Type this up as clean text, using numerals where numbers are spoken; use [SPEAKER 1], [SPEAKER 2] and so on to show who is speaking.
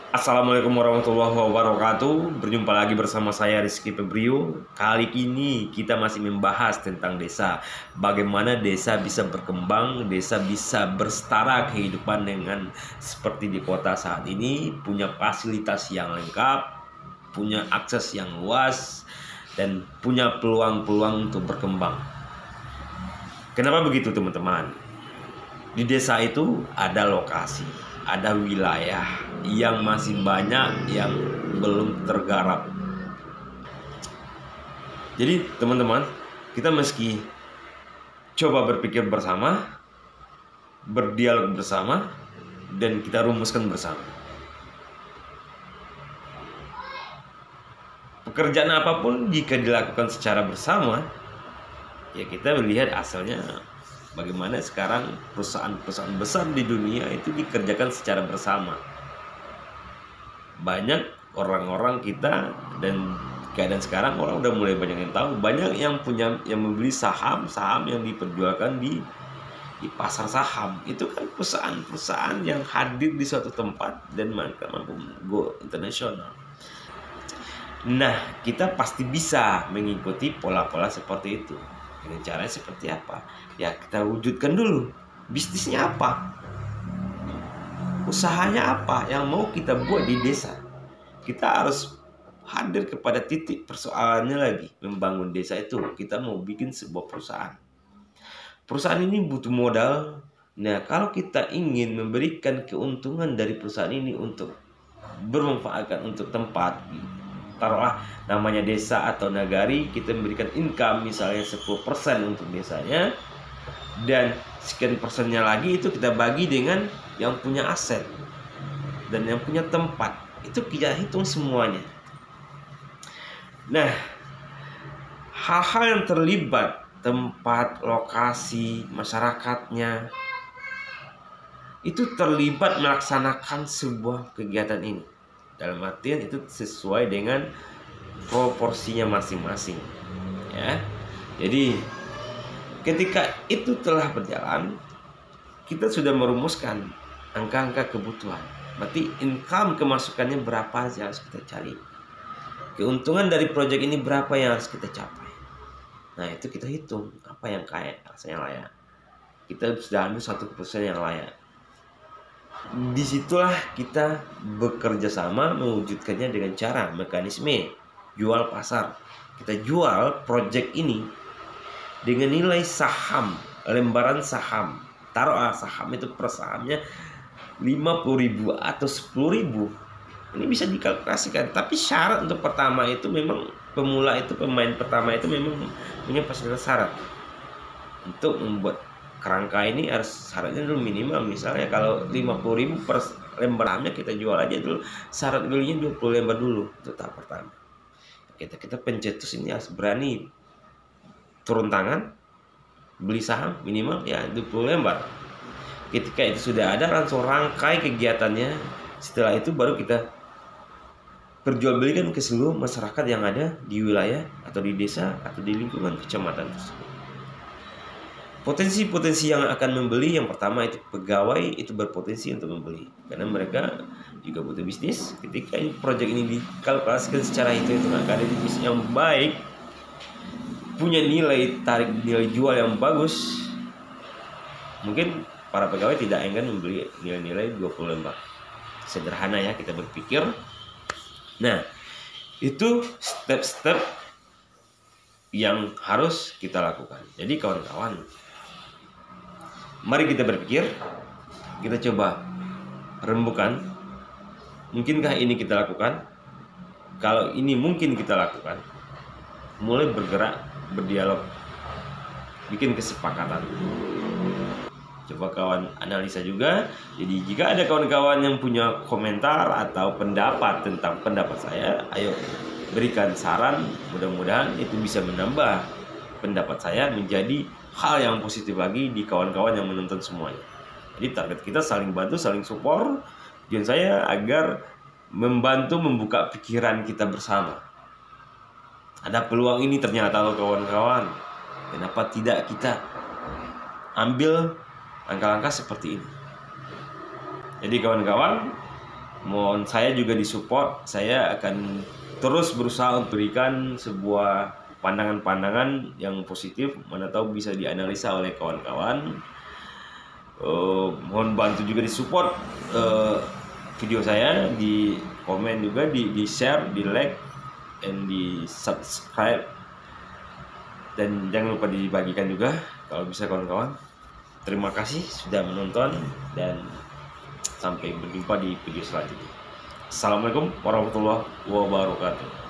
[SPEAKER 1] Assalamualaikum warahmatullahi wabarakatuh. Berjumpa lagi bersama saya Rizky Febrio. Kali ini kita masih membahas tentang desa. Bagaimana desa bisa berkembang, desa bisa bersetara kehidupan dengan seperti di kota saat ini, punya fasilitas yang lengkap, punya akses yang luas, dan punya peluang-peluang untuk berkembang. Kenapa begitu, teman-teman? Di desa itu ada lokasi, ada wilayah yang masih banyak yang belum tergarap. Jadi teman-teman, kita meski coba berpikir bersama, berdialog bersama, dan kita rumuskan bersama. Pekerjaan apapun jika dilakukan secara bersama, ya kita melihat hasilnya. Bagaimana sekarang perusahaan-perusahaan besar di dunia itu dikerjakan secara bersama. Banyak orang-orang kita dan keadaan sekarang orang udah mulai banyak yang tahu, banyak yang membeli saham-saham yang diperjualkan di pasar saham. Itu kan perusahaan-perusahaan yang hadir di suatu tempat dan mereka mampu go internasional. Nah, kita pasti bisa mengikuti pola-pola seperti itu. Dengan caranya seperti apa? Ya kita wujudkan dulu. Bisnisnya apa? Usahanya apa yang mau kita buat di desa? Kita harus hadir kepada titik persoalannya lagi. Membangun desa itu, kita mau bikin sebuah perusahaan. Perusahaan ini butuh modal. Nah, kalau kita ingin memberikan keuntungan dari perusahaan ini untuk bermanfaatkan untuk tempat, taruhlah namanya desa atau nagari, kita memberikan income misalnya 10% untuk desanya, dan sekian persennya lagi itu kita bagi dengan yang punya aset dan yang punya tempat. Itu kita hitung semuanya. Nah, hal-hal yang terlibat tempat, lokasi, masyarakatnya itu terlibat melaksanakan sebuah kegiatan ini. Dalam artian itu sesuai dengan proporsinya masing-masing, ya. Jadi ketika itu telah berjalan, kita sudah merumuskan angka-angka kebutuhan. Berarti income kemasukannya berapa yang harus kita cari, keuntungan dari proyek ini berapa yang harus kita capai. Nah, itu kita hitung apa yang rasanya layak. Kita sudah ambil 1% yang layak. Disitulah kita bekerja sama mewujudkannya dengan cara mekanisme jual pasar. Kita jual proyek ini dengan nilai saham, lembaran saham. Taruh saham itu per sahamnya 50.000 atau 10.000. Ini bisa dikalkulasikan. Tapi syarat untuk pertama itu memang pemain pertama itu memang punya fasilitas syarat. Untuk membuat kerangka ini harus syaratnya dulu minimal, misalnya kalau 50.000 per lembar sahamnya kita jual aja dulu, syarat belinya 20 lembar dulu untuk tahap pertama. Kita pencetus ini harus berani turun tangan beli saham minimal ya 20 lembar. Ketika itu sudah ada, langsung rangkai kegiatannya. Setelah itu baru kita perjualbelikan ke seluruh masyarakat yang ada di wilayah atau di desa atau di lingkungan kecamatan tersebut. Potensi-potensi yang akan membeli, yang pertama itu pegawai itu berpotensi untuk membeli karena mereka juga butuh bisnis. Ketika proyek ini dikalkulasikan secara hitung-hitungan ada bisnis yang baik, punya nilai tarik nilai jual yang bagus, mungkin para pegawai tidak enggan membeli nilai-nilai 20 lembar. Sederhana ya kita berpikir. Nah, itu step-step yang harus kita lakukan. Jadi kawan-kawan, mari kita berpikir, kita coba rembukan. Mungkinkah ini kita lakukan? Kalau ini mungkin kita lakukan, mulai bergerak, berdialog, bikin kesepakatan. Coba kawan analisa juga. Jadi jika ada kawan-kawan yang punya komentar atau pendapat tentang pendapat saya, ayo berikan saran. Mudah-mudahan itu bisa menambah pendapat saya menjadi hal yang positif lagi di kawan-kawan yang menonton semuanya. Jadi target kita saling bantu, saling support. Tujuan saya agar membantu membuka pikiran kita bersama. Ada peluang ini ternyata loh kawan-kawan. Kenapa tidak kita ambil langkah-langkah seperti ini? Jadi kawan-kawan, mohon saya juga disupport. Saya akan terus berusaha untuk berikan sebuah pandangan-pandangan yang positif, mana tahu bisa dianalisa oleh kawan-kawan. Mohon bantu juga disupport video saya, di komen juga, di share, di like, dan di subscribe, dan jangan lupa dibagikan juga kalau bisa kawan-kawan. Terima kasih sudah menonton, dan sampai berjumpa di video selanjutnya. Assalamualaikum warahmatullahi wabarakatuh.